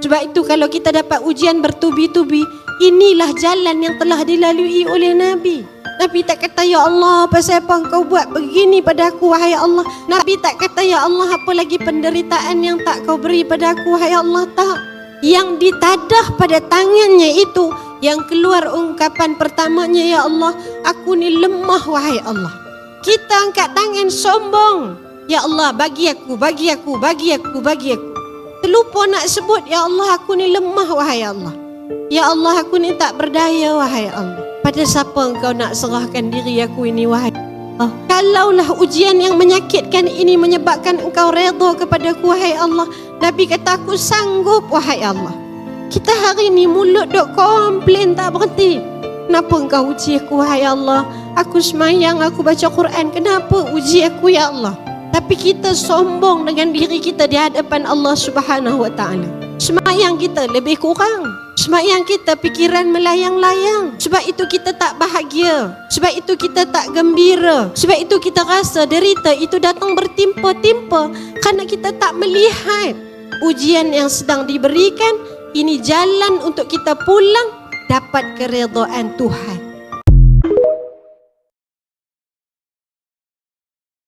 Sebab itu kalau kita dapat ujian bertubi-tubi, inilah jalan yang telah dilalui oleh Nabi. Nabi tak kata, ya Allah, pasal apa engkau buat begini pada aku, wahai Allah. Nabi tak kata, ya Allah, apa lagi penderitaan yang tak kau beri pada aku, wahai Allah. Tak. Yang ditadah pada tangannya itu, yang keluar ungkapan pertamanya, ya Allah, aku ni lemah, wahai Allah. Kita angkat tangan sombong, ya Allah, bagi aku, bagi aku, bagi aku, bagi aku. Terlupa nak sebut, ya Allah, aku ni lemah, wahai Allah. Ya Allah, aku ni tak berdaya, wahai Allah. Pada siapa engkau nak serahkan diri aku ini, wahai Allah? Kalaulah ujian yang menyakitkan ini menyebabkan engkau redha kepadaku, wahai Allah. Nabi kata, aku sanggup, wahai Allah. Kita hari ni mulut duk komplain tak berhenti. Kenapa engkau uji aku, wahai Allah? Aku semayang, aku baca Quran. Kenapa uji aku, ya Allah? Tapi kita sombong dengan diri kita di hadapan Allah Subhanahu Wa Taala. Semayang kita lebih kurang. Semayang kita fikiran melayang-layang. Sebab itu kita tak bahagia. Sebab itu kita tak gembira. Sebab itu kita rasa derita itu datang bertimpa-timpa. Kerana kita tak melihat ujian yang sedang diberikan. Ini jalan untuk kita pulang dapat keredaan Tuhan.